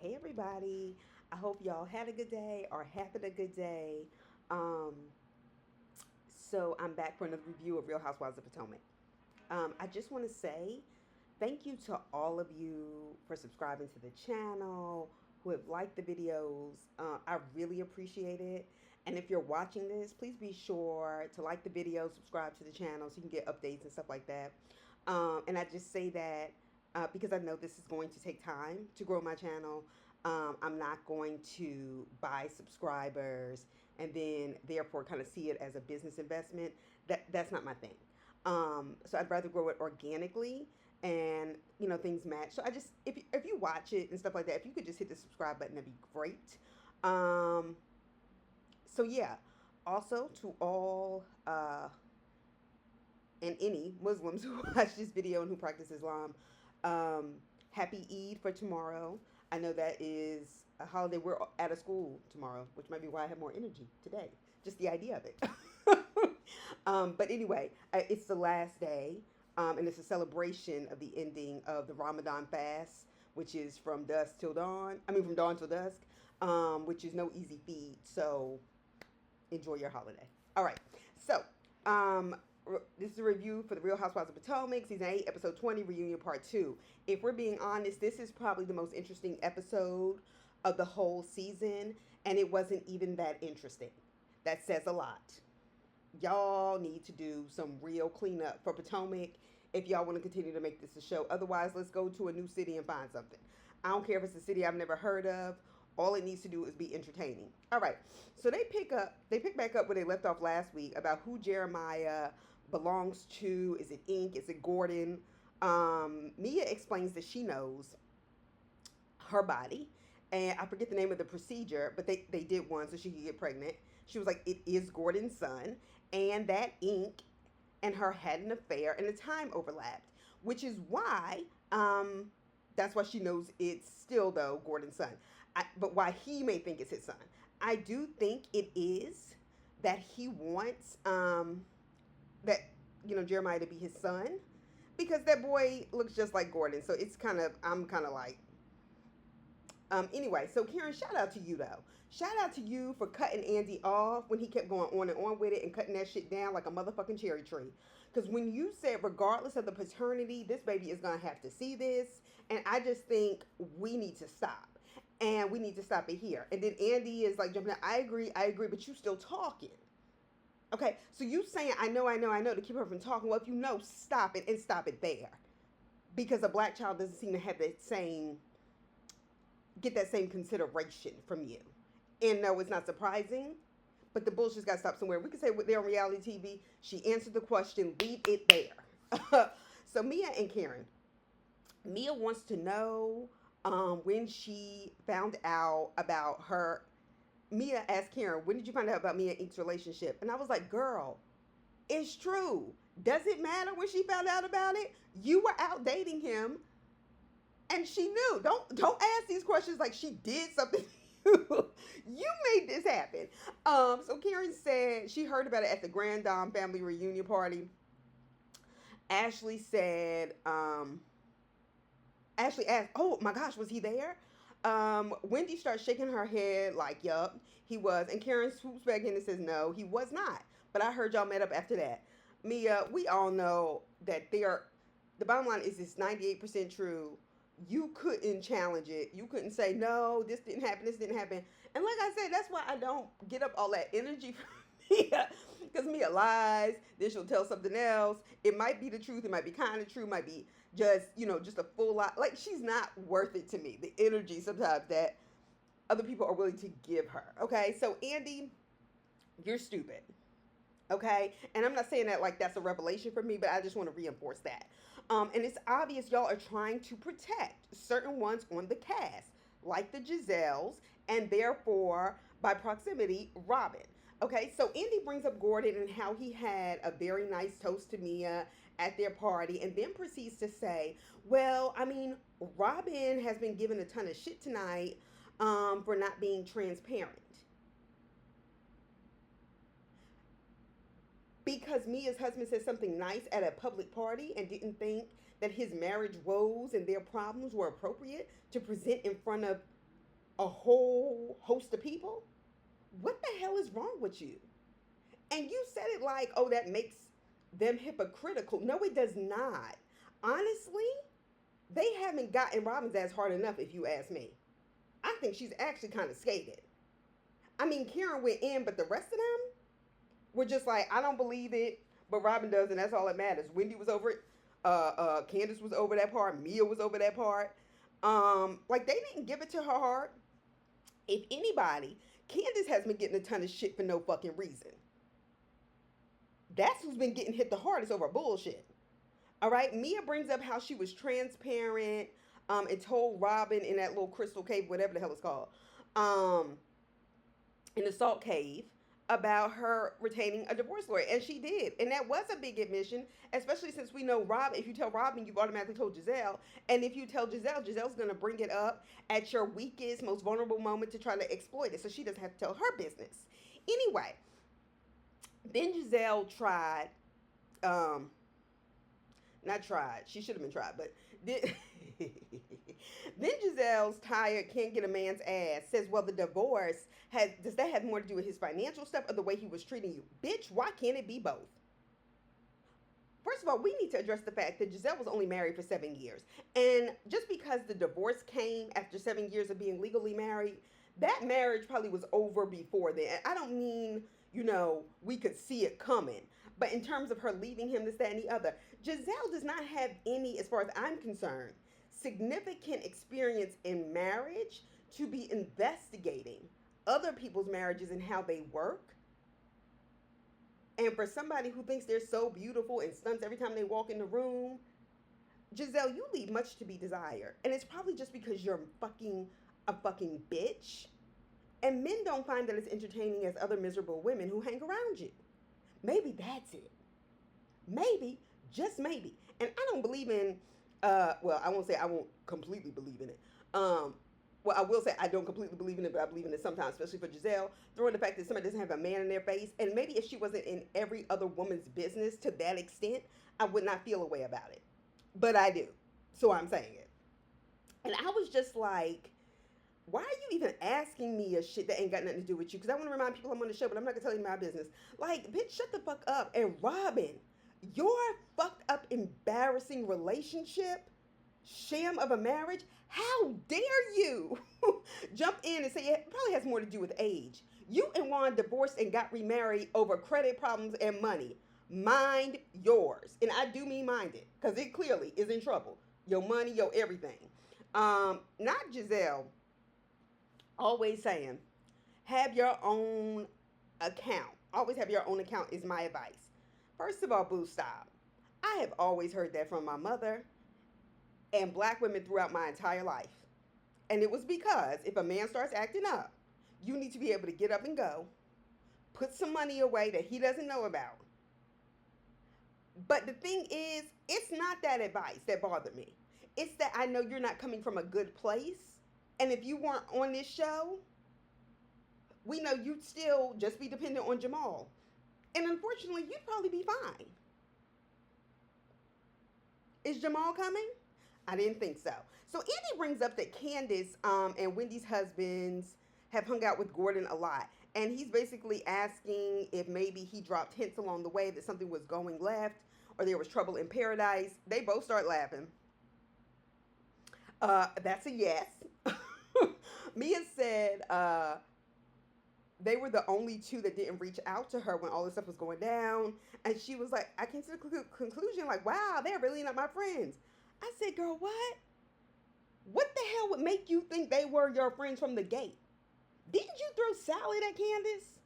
Hey everybody. I hope y'all had a good day or having a good day. Um, so I'm back for another review of Real Housewives of Potomac. I just want to say thank you to all of you for subscribing to the channel, who have liked the videos. I really appreciate it. And if you're watching this, please be sure to like the video, subscribe to the channel so you can get updates and stuff like that. And I just say that because I know this is going to take time to grow my channel. I'm not going to buy subscribers and then therefore kind of see it as a business investment. That's not my thing. So I'd rather grow it organically and things match. So I just if you watch it and stuff like that, if you could just hit the subscribe button, that'd be great. Um, so yeah. Also to all and any Muslims who watch this video and who practice Islam, um, happy Eid for tomorrow. I know that is a holiday. We're out of school tomorrow, which might be why I have more energy today. Just the idea of it. But anyway, it's the last day, and it's a celebration of the ending of the Ramadan fast, which is from dusk till dawn. I mean, from dawn till dusk, which is no easy feat. So enjoy your holiday. All right. So, um, this is a review for the Real Housewives of Potomac, season 8, episode 20, reunion part 2. If we're being honest, this is probably the most interesting episode of the whole season, and it wasn't even that interesting. That says a lot. Y'all need to do some real cleanup for Potomac if y'all want to continue to make this a show. Otherwise, let's go to a new city and find something. I don't care if it's a city I've never heard of. All it needs to do is be entertaining. All right. So they pick back up where they left off last week about who Jeremiah belongs to. Is it Ink? Is it Gordon? Mia explains that she knows her body. And I forget the name of the procedure, but they did one so she could get pregnant. She was like, it is Gordon's son. And that Ink and her had an affair and the time overlapped, which is why, that's why she knows it's still, though, Gordon's son. But why he may think it's his son. I do think it is that he wants that Jeremiah to be his son because that boy looks just like Gordon. So it's kind of I'm kind of like anyway, so Karen, shout out to you though. Shout out to you for cutting Andy off when he kept going on and on with it and cutting that shit down like a motherfucking cherry tree. Because when you said, regardless of the paternity, this baby is going to have to see this. And I just think we need to stop. And we need to stop it here. And then Andy is like jumping out. I agree, but you still talking. Okay, so you saying, I know, to keep her from talking. Well, if you know, stop it and stop it there. Because a black child doesn't seem to have get that same consideration from you. And no, it's not surprising, but the bullshit's got to stop somewhere. We could say they're on reality TV. She answered the question, leave it there. So Mia and Karen. Mia wants to know when she found out about her. Mia asked Karen, when did you find out about Mia and Ink's relationship? And I was like, girl, it's true. Does it matter when she found out about it? You were out dating him and she knew. Don't ask these questions like she did something. You made this happen. So Karen said she heard about it at the Grand Dom family reunion party. Ashley said, Ashley asked, oh my gosh, was he there? Wendy starts shaking her head like, yup, he was. And Karen swoops back in and says, no, he was not. But I heard y'all met up after that. Mia, we all know that the bottom line is it's 98% true. You couldn't challenge it. You couldn't say, no, this didn't happen, this didn't happen. And like I said, that's why I don't get up all that energy from Mia. Because Mia lies, then she'll tell something else. It might be the truth, it might be kind of true, it might be just a full lie. Like, she's not worth it to me. The energy sometimes that other people are willing to give her. Okay, so Andy, you're stupid. Okay, and I'm not saying that like that's a revelation for me, but I just want to reinforce that. And it's obvious y'all are trying to protect certain ones on the cast, like the Gizelles, and therefore, by proximity, Robin. Okay, so Andy brings up Gordon and how he had a very nice toast to Mia at their party, and then proceeds to say, well, I mean, Robin has been given a ton of shit tonight for not being transparent. Because Mia's husband said something nice at a public party and didn't think that his marriage woes and their problems were appropriate to present in front of a whole host of people? What the hell is wrong with you? And you said it like, oh, that makes them hypocritical. No, it does not. Honestly, they haven't gotten Robin's ass hard enough, if you ask me. I think she's actually kind of skated. I mean, Karen went in, but the rest of them were just like, I don't believe it, but Robin does, and that's all that matters. Wendy was over it. Candace was over that part. Mia was over that part. Like, they didn't give it to her hard. If anybody, Candace has been getting a ton of shit for no fucking reason. That's who's been getting hit the hardest over bullshit. All right, Mia brings up how she was transparent and told Robin in that little crystal cave, whatever the hell it's called, in the salt cave, about her retaining a divorce lawyer. And she did. And that was a big admission, especially since we know Robin, if you tell Robin, you've automatically told Gizelle. And if you tell Gizelle, Giselle's going to bring it up at your weakest, most vulnerable moment to try to exploit it. So she doesn't have to tell her business. Anyway, then Gizelle tried, not tried, she should have been tried, but then Giselle's tired, can't get a man's ass, says, well, the divorce does that have more to do with his financial stuff or the way he was treating you? Bitch, why can't it be both? First of all, we need to address the fact that Gizelle was only married for 7 years. And just because the divorce came after 7 years of being legally married, that marriage probably was over before then. I don't mean, we could see it coming. But in terms of her leaving him, this, that, and the other, Gizelle does not have any, as far as I'm concerned, significant experience in marriage to be investigating other people's marriages and how they work. And for somebody who thinks they're so beautiful and stunts every time they walk in the room, Gizelle, you leave much to be desired. And it's probably just because you're a fucking bitch. And men don't find that as entertaining as other miserable women who hang around you. Maybe that's it. Maybe, just maybe. And I don't believe in, I won't say I won't completely believe in it. I will say I don't completely believe in it, but I believe in it sometimes, especially for Gizelle. Throwing the fact that somebody doesn't have a man in their face, and maybe if she wasn't in every other woman's business to that extent, I would not feel a way about it. But I do. So I'm saying it. And I was just like, why are you even asking me a shit that ain't got nothing to do with you? Because I want to remind people I'm on the show, but I'm not going to tell you my business. Like, bitch, shut the fuck up. And Robin, your fucked up, embarrassing relationship, sham of a marriage, how dare you jump in and say it probably has more to do with age. You and Juan divorced and got remarried over credit problems and money. Mind yours. And I do mean mind it, because it clearly is in trouble. Your money, your everything. Not Gizelle. Always saying, have your own account. Always have your own account is my advice. First of all, boo, stop. I have always heard that from my mother and black women throughout my entire life. And it was because if a man starts acting up, you need to be able to get up and go, put some money away that he doesn't know about. But the thing is, it's not that advice that bothered me. It's that I know you're not coming from a good place. And if you weren't on this show, we know you'd still just be dependent on Jamal. And unfortunately, you'd probably be fine. Is Jamal coming? I didn't think so. So Andy brings up that Candace and Wendy's husbands have hung out with Gordon a lot. And he's basically asking if maybe he dropped hints along the way that something was going left or there was trouble in paradise. They both start laughing. That's a yes. Mia said they were the only two that didn't reach out to her when all this stuff was going down. And she was like, I came to the conclusion, like, wow, they're really not my friends. I said, girl, what? What the hell would make you think they were your friends from the gate? Didn't you throw salad at Candace?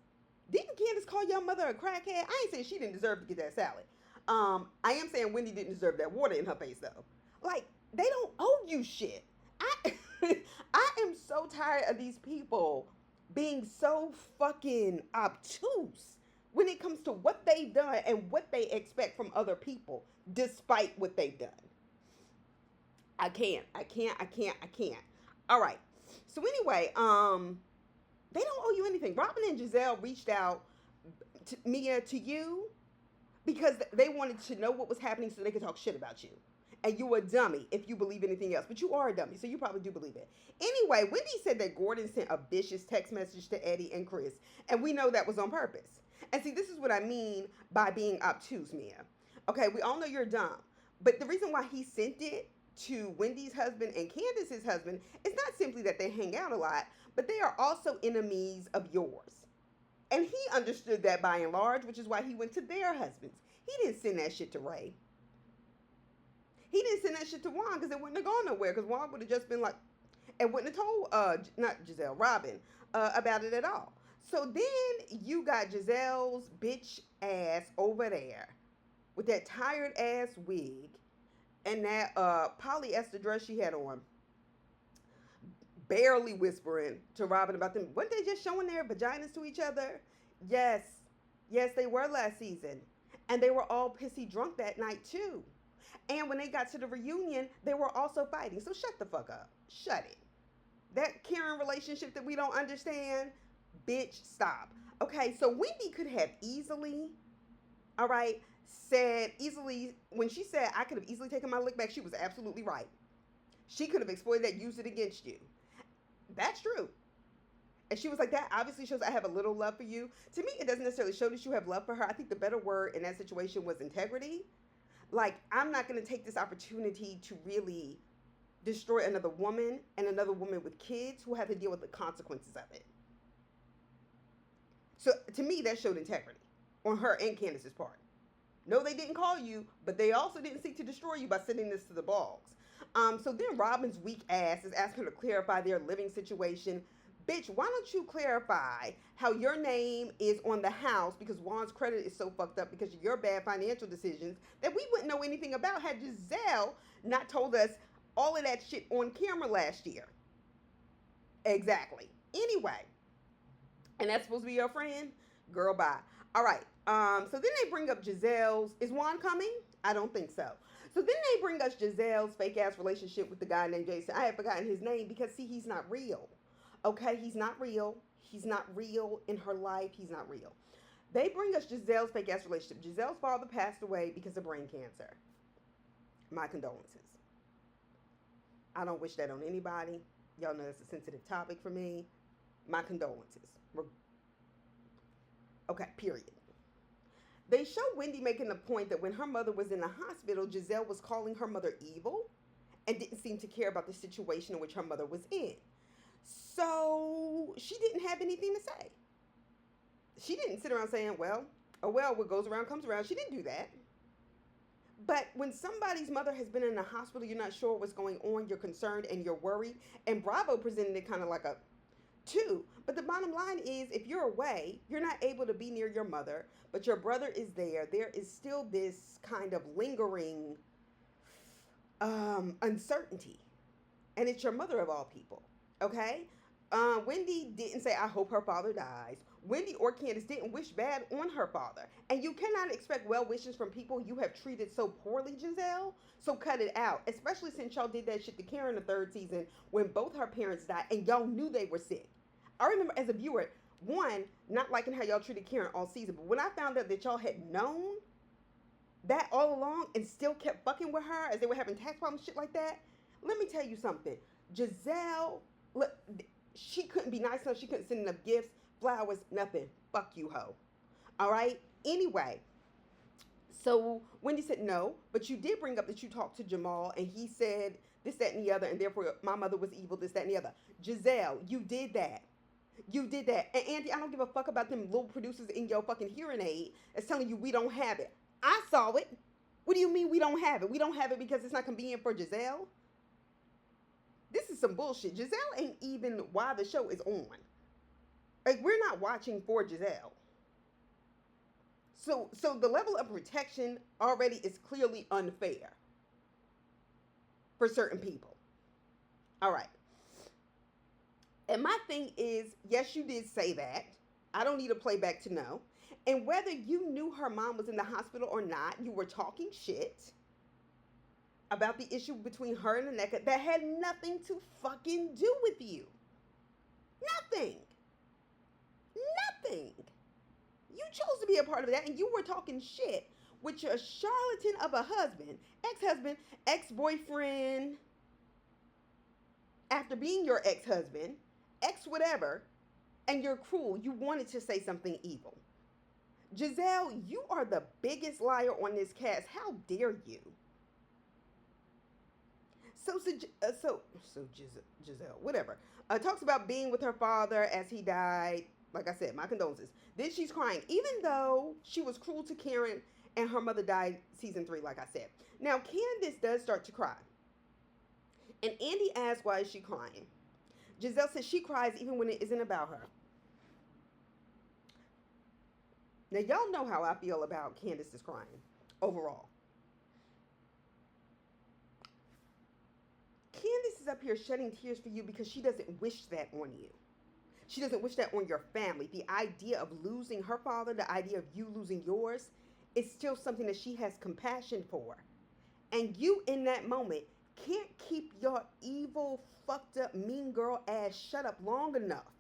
Didn't Candace call your mother a crackhead? I ain't saying she didn't deserve to get that salad. I am saying Wendy didn't deserve that water in her face, though. Like, they don't owe you shit. I am so tired of these people being so fucking obtuse when it comes to what they've done and what they expect from other people, despite what they've done. I can't. All right. So anyway, they don't owe you anything. Robin and Gizelle reached out to Mia, to you, because they wanted to know what was happening so they could talk shit about you. And you a dummy if you believe anything else. But you are a dummy, so you probably do believe it. Anyway, Wendy said that Gordon sent a vicious text message to Eddie and Chris. And we know that was on purpose. And see, this is what I mean by being obtuse, Mia. Okay, we all know you're dumb. But the reason why he sent it to Wendy's husband and Candace's husband is not simply that they hang out a lot, but they are also enemies of yours. And he understood that by and large, which is why he went to their husbands. He didn't send that shit to Ray. He didn't send that shit to Juan because it wouldn't have gone nowhere, because Juan would have just been like, and wouldn't have told, not Gizelle, Robin, about it at all. So then you got Gizelle's bitch ass over there with that tired ass wig and that polyester dress she had on, barely whispering to Robin about them. Weren't they just showing their vaginas to each other? Yes. Yes, they were last season. And they were all pissy drunk that night too. And when they got to the reunion, they were also fighting. So shut the fuck up. Shut it. That Karen relationship that we don't understand, bitch, stop. Okay, so Wendy could have easily, all right, said easily, when she said I could have easily taken my lick back, she was absolutely right. She could have exploited that, used it against you. That's true. And she was like, that obviously shows I have a little love for you. To me, it doesn't necessarily show that you have love for her. I think the better word in that situation was integrity. Like, I'm not going to take this opportunity to really destroy another woman and another woman with kids who have to deal with the consequences of it. So to me, that showed integrity on her and Candace's part. No, they didn't call you, but they also didn't seek to destroy you by sending this to the Boggs. So then Robin's weak ass is asking her to clarify their living situation. Bitch, why don't you clarify how your name is on the house, because Juan's credit is so fucked up because of your bad financial decisions that we wouldn't know anything about had Gizelle not told us all of that shit on camera last year. Exactly. Anyway, and that's supposed to be your friend? Girl, bye. All right. So then they bring up Gizelle's. Is Juan coming? I don't think so. So then they bring us Gizelle's fake ass relationship with the guy named Jason. I had forgotten his name because, see, he's not real. Okay, he's not real. He's not real in her life. He's not real. They bring us Gizelle's fake ass relationship. Gizelle's father passed away because of brain cancer. My condolences. I don't wish that on anybody. Y'all know that's a sensitive topic for me. My condolences. Okay, period. They show Wendy making the point that when her mother was in the hospital, Gizelle was calling her mother evil and didn't seem to care about the situation in which her mother was in. So she didn't have anything to say. She didn't sit around saying, well, oh well, what goes around comes around. She didn't do that. But when somebody's mother has been in the hospital, you're not sure what's going on, you're concerned and you're worried. And Bravo presented it kind of like a 2. But the bottom line is, if you're away, you're not able to be near your mother, but your brother is there. There is still this kind of lingering uncertainty. And it's your mother of all people. Okay? Wendy didn't say, I hope her father dies. Wendy or Candace didn't wish bad on her father. And you cannot expect well wishes from people you have treated so poorly, Gizelle. So cut it out. Especially since y'all did that shit to Karen the 3rd season when both her parents died and y'all knew they were sick. I remember as a viewer, one, not liking how y'all treated Karen all season. But when I found out that y'all had known that all along and still kept fucking with her as they were having tax problems, shit like that. Let me tell you something. Gizelle, look, she couldn't be nice enough. She couldn't send enough gifts, flowers, nothing. Fuck you, hoe. All right? Anyway, so Wendy said no, but you did bring up that you talked to Jamal and he said this, that, and the other, and therefore my mother was evil, this, that, and the other. Gizelle, you did that. You did that. And Andy, I don't give a fuck about them little producers in your fucking hearing aid that's telling you we don't have it. I saw it. What do you mean we don't have it? We don't have it because it's not convenient for Gizelle? This is some bullshit. Gizelle ain't even why the show is on. Like, we're not watching for Gizelle. So the level of protection already is clearly unfair for certain people. All right. And my thing is, yes, you did say that. I don't need a playback to know. And whether you knew her mom was in the hospital or not, you were talking shit about the issue between her and Nneka that had nothing to fucking do with you. Nothing. Nothing. You chose to be a part of that, and you were talking shit with your charlatan of a husband, ex-husband, ex-boyfriend, after being your ex-husband, ex-whatever, and you're cruel. You wanted to say something evil. Gizelle, you are the biggest liar on this cast. How dare you? Gizelle, whatever, talks about being with her father as he died. Like I said, my condolences. Then she's crying, even though she was cruel to Karen and her mother died season 3, like I said. Now, Candace does start to cry. And Andy asks, why is she crying? Gizelle says she cries even when it isn't about her. Now, y'all know how I feel about Candace's crying overall. Candace is up here shedding tears for you because she doesn't wish that on you. She doesn't wish that on your family. The idea of losing her father, the idea of you losing yours, is still something that she has compassion for. And you, in that moment, can't keep your evil, fucked up, mean girl ass shut up long enough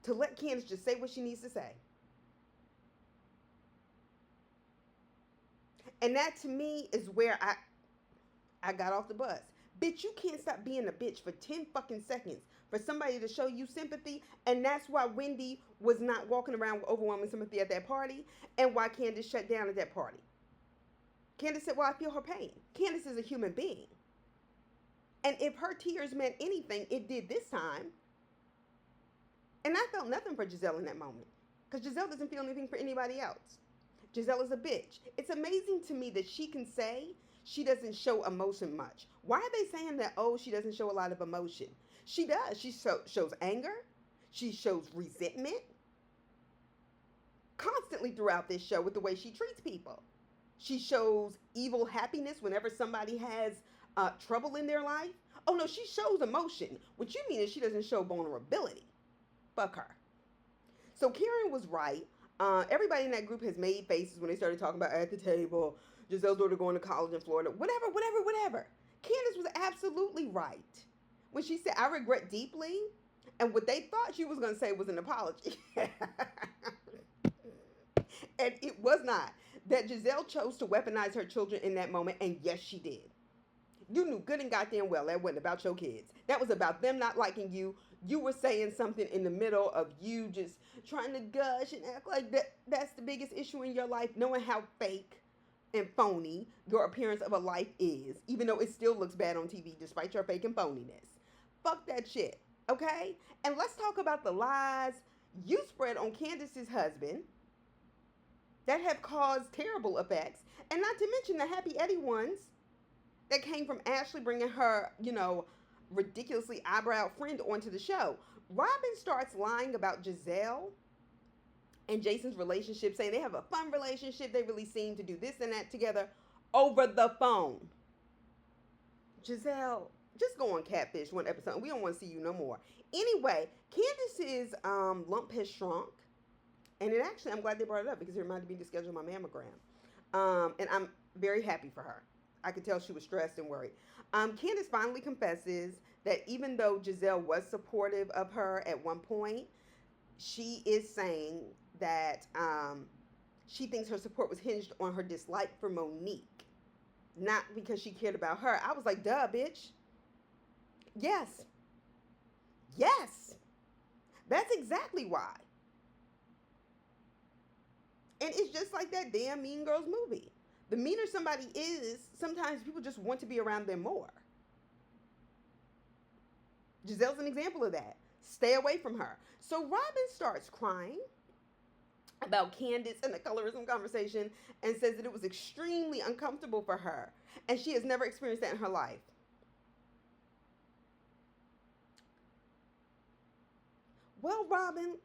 to let Candace just say what she needs to say. And that, to me, is where I got off the bus. Bitch, you can't stop being a bitch for 10 fucking seconds for somebody to show you sympathy. And that's why Wendy was not walking around with overwhelming sympathy at that party, and why Candace shut down at that party. Candace said, well, I feel her pain. Candace is a human being. And if her tears meant anything, it did this time. And I felt nothing for Gizelle in that moment, because Gizelle doesn't feel anything for anybody else. Giselle is a bitch. It's amazing to me that she can say she doesn't show emotion much. Why are they saying that, oh, she doesn't show a lot of emotion? She does. She shows anger. She shows resentment constantly throughout this show with the way she treats people. She shows evil happiness whenever somebody has trouble in their life. Oh, no, she shows emotion. What you mean is she doesn't show vulnerability. Fuck her. So Karen was right. Everybody in that group has made faces when they started talking about at the table, Giselle's daughter going to college in Florida, whatever. Candace was absolutely right when she said, I regret deeply. And what they thought she was going to say was an apology. And it was not. That Gizelle chose to weaponize her children in that moment, and yes, she did. You knew good and goddamn well that wasn't about your kids. That was about them not liking you. You were saying something in the middle of you just trying to gush and act like that's the biggest issue in your life, knowing how fake and phony your appearance of a life is, even though it still looks bad on TV despite your fake and phoniness. Fuck that shit, okay? And let's talk about the lies you spread on Candace's husband that have caused terrible effects, and not to mention the Happy Eddie ones that came from Ashley bringing her, ridiculously eyebrow friend onto the show. Robin starts lying about Gizelle and Jason's relationship, saying they have a fun relationship. They really seem to do this and that together over the phone. Gizelle, just go on Catfish one episode. We don't want to see you no more. Anyway, Candace's lump has shrunk. And I'm glad they brought it up because it reminded me to schedule my mammogram. And I'm very happy for her. I could tell she was stressed and worried. Candace finally confesses that even though Gizelle was supportive of her at one point, she is saying that she thinks her support was hinged on her dislike for Monique, not because she cared about her. I was like, duh, bitch. Yes. That's exactly why. And it's just like that damn Mean Girls movie. The meaner somebody is, sometimes people just want to be around them more. Giselle's an example of that. Stay away from her. So Robin starts crying about Candace and the colorism conversation and says that it was extremely uncomfortable for her. And she has never experienced that in her life. Well, Robin,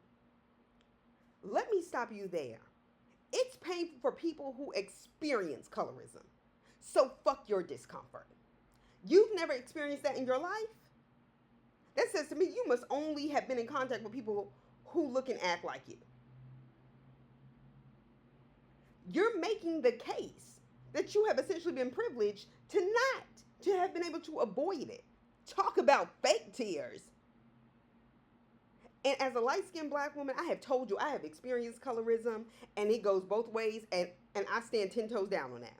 let me stop you there. It's painful for people who experience colorism. So fuck your discomfort. You've never experienced that in your life? That says to me you must only have been in contact with people who look and act like you. You're making the case that you have essentially been privileged to have been able to avoid it. Talk about fake tears. And as a light-skinned black woman, I have told you I have experienced colorism, and it goes both ways, and I stand 10 toes down on that.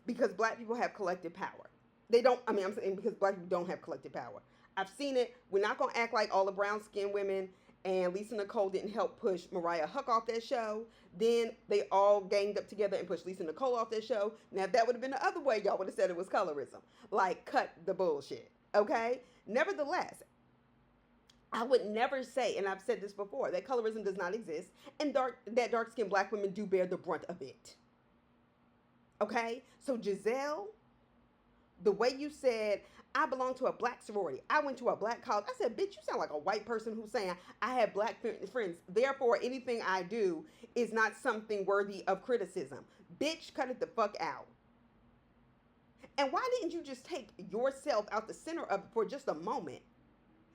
Because black people have collective power. They don't, I mean, I'm saying because black people don't have collective power. I've seen it. We're not going to act like all the brown-skinned women and Lisa Nicole didn't help push Mariah Huq off that show. Then they all ganged up together and pushed Lisa Nicole off that show. Now, if that would have been the other way, y'all would have said it was colorism. Like, cut the bullshit, okay? Nevertheless, I would never say, and I've said this before, that colorism does not exist, and that dark-skinned black women do bear the brunt of it. Okay? So, Gizelle, the way you said, I belong to a black sorority. I went to a black college. I said, bitch, you sound like a white person who's saying, I have black friends. Therefore, anything I do is not something worthy of criticism. Bitch, cut it the fuck out. And why didn't you just take yourself out the center of it for just a moment?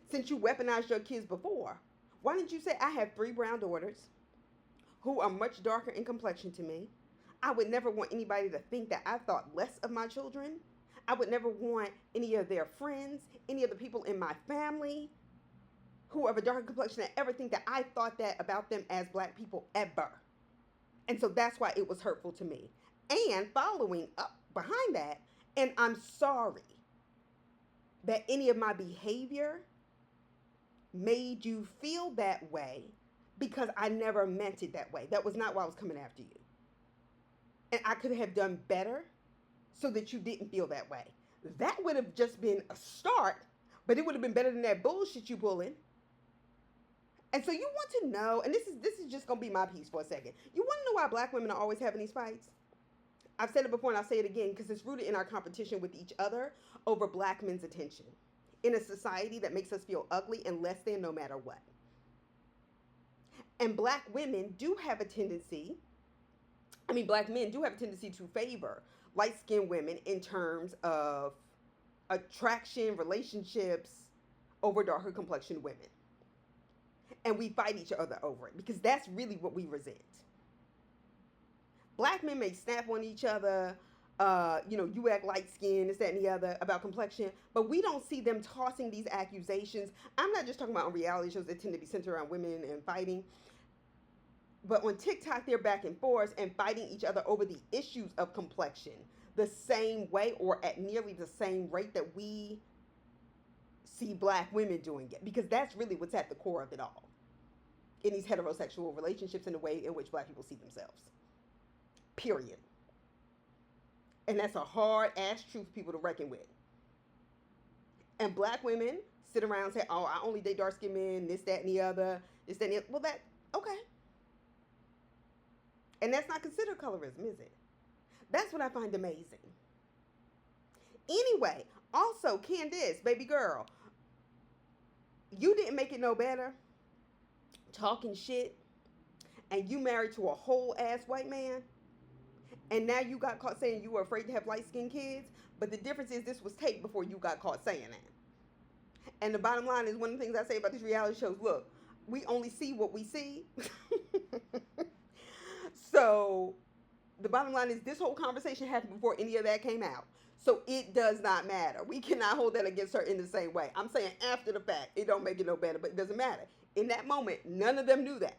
Since you weaponized your kids before. Why didn't you say, I have 3 brown daughters who are much darker in complexion to me. I would never want anybody to think that I thought less of my children. I would never want any of their friends, any of the people in my family who have a darker complexion to ever think that I thought that about them as black people ever. And so that's why it was hurtful to me. And following up behind that, and I'm sorry that any of my behavior made you feel that way because I never meant it that way. That was not why I was coming after you. And I could have done better so that you didn't feel that way. That would have just been a start, but it would have been better than that bullshit you pulling. And so you want to know, and this is just going to be my piece for a second. You want to know why black women are always having these fights? I've said it before and I'll say it again because it's rooted in our competition with each other over black men's attention in a society that makes us feel ugly and less than no matter what. And black women do have a tendency, black men do have a tendency to favor light-skinned women in terms of attraction, relationships over darker complexioned women. And we fight each other over it because that's really what we resent. Black men may snap on each other, you act light-skinned, this, that, and the other, about complexion, but we don't see them tossing these accusations. I'm not just talking about on reality shows that tend to be centered around women and fighting, but on TikTok, they're back and forth and fighting each other over the issues of complexion the same way or at nearly the same rate that we see black women doing it, because that's really what's at the core of it all in these heterosexual relationships and the way in which black people see themselves. Period. And that's a hard ass truth people to reckon with. And black women sit around and say, oh, I only date dark skinned men, this, that, and the other, this, that, and the other. Well, okay. And that's not considered colorism, is it? That's what I find amazing. Anyway, also, Candace, baby girl, you didn't make it no better talking shit, and you married to a whole ass white man, and now you got caught saying you were afraid to have light-skinned kids, but the difference is this was taped before you got caught saying that. And the bottom line is, one of the things I say about these reality shows, look, we only see what we see. So the bottom line is this whole conversation happened before any of that came out. So it does not matter. We cannot hold that against her in the same way. I'm saying after the fact, it don't make it no better, but it doesn't matter. In that moment, none of them knew that.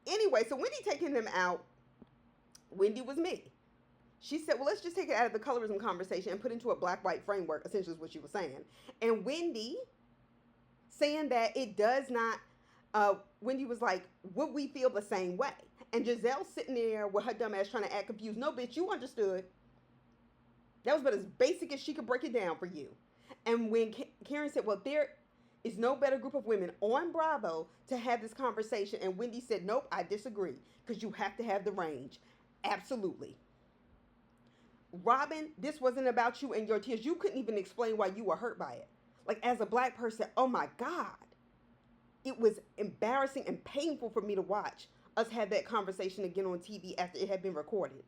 Anyway, so Wendy taking them out, Wendy was me. She said, well, let's just take it out of the colorism conversation and put into a black-white framework, essentially is what she was saying. And Wendy saying that it does not, Wendy was like, would we feel the same way? And Gizelle sitting there with her dumb ass trying to act confused. No, bitch, you understood. That was about as basic as she could break it down for you. And when Karen said, well, there is no better group of women on Bravo to have this conversation. And Wendy said, nope, I disagree. Because you have to have the range. Absolutely. Robin, this wasn't about you and your tears. You couldn't even explain why you were hurt by it. Like, as a black person, oh my God. It was embarrassing and painful for me to watch us have that conversation again on TV after it had been recorded.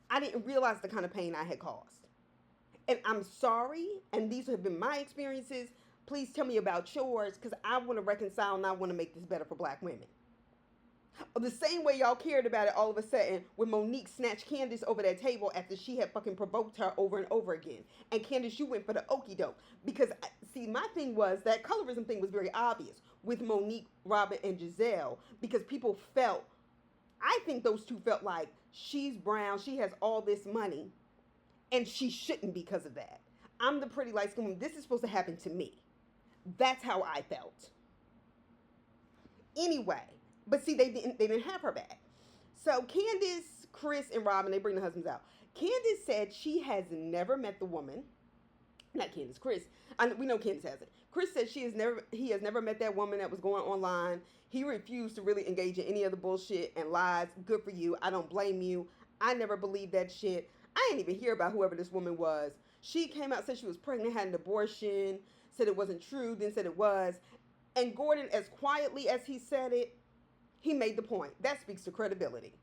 I didn't realize the kind of pain I had caused. And I'm sorry, and these have been my experiences. Please tell me about yours, because I want to reconcile and I want to make this better for black women. The same way y'all cared about it all of a sudden when Monique snatched Candace over that table after she had fucking provoked her over and over again. And Candace, you went for the okie doke. Because, see, my thing was that colorism thing was very obvious with Monique, Robin, and Gizelle. Because people felt, I think those two felt like she's brown, she has all this money, and she shouldn't because of that. I'm the pretty light skinned woman. This is supposed to happen to me. That's how I felt. Anyway, but see, they didn't have her back. So Candace, Chris, and Robin, they bring the husbands out. Candace said she has never met the woman. Not Candace, Chris. We know Candace hasn't. Chris said he has never met that woman that was going online. He refused to really engage in any other bullshit and lies. Good for you. I don't blame you. I never believed that shit. I didn't even hear about whoever this woman was. She came out, said she was pregnant, had an abortion, said it wasn't true, then said it was. And Gordon, as quietly as he said it, he made the point. That speaks to credibility.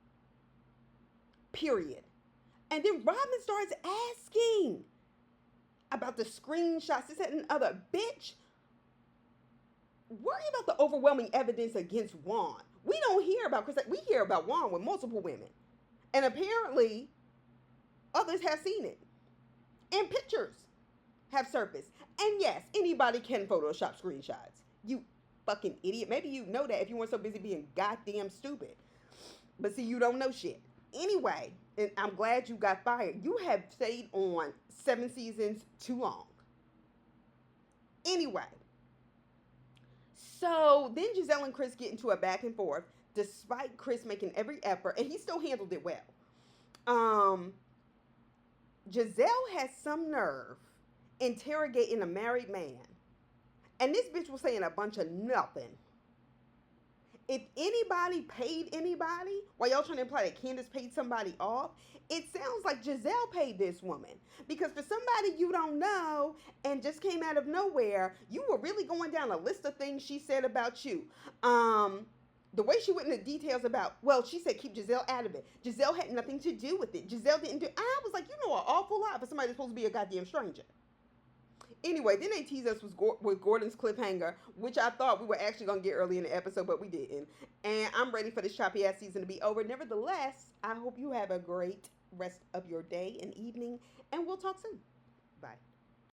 Period. And then Robin starts asking about the screenshots, this, that, and the other. Bitch, worry about the overwhelming evidence against Juan. We don't hear about Chris. We hear about Juan with multiple women. And apparently, others have seen it. And pictures have surfaced. And yes, anybody can Photoshop screenshots. You fucking idiot. Maybe you know that if you weren't so busy being goddamn stupid. But see, you don't know shit. Anyway, and I'm glad you got fired. You have stayed on 7 seasons too long. Anyway. So then Gizelle and Chris get into a back and forth, despite Chris making every effort, and he still handled it well. Gizelle has some nerve interrogating a married man. And this bitch was saying a bunch of nothing. If anybody paid anybody, while y'all trying to imply that Candace paid somebody off, it sounds like Gizelle paid this woman. Because for somebody you don't know and just came out of nowhere, you were really going down a list of things she said about you. The way she went into details about, well, she said keep Gizelle out of it. Gizelle had nothing to do with it. Gizelle didn't do, I was like, you know, an awful lot for somebody that's supposed to be a goddamn stranger. Anyway, then they teased us with Gordon's cliffhanger, which I thought we were actually going to get early in the episode, but we didn't. And I'm ready for this choppy ass season to be over. Nevertheless, I hope you have a great rest of your day and evening, and we'll talk soon. Bye.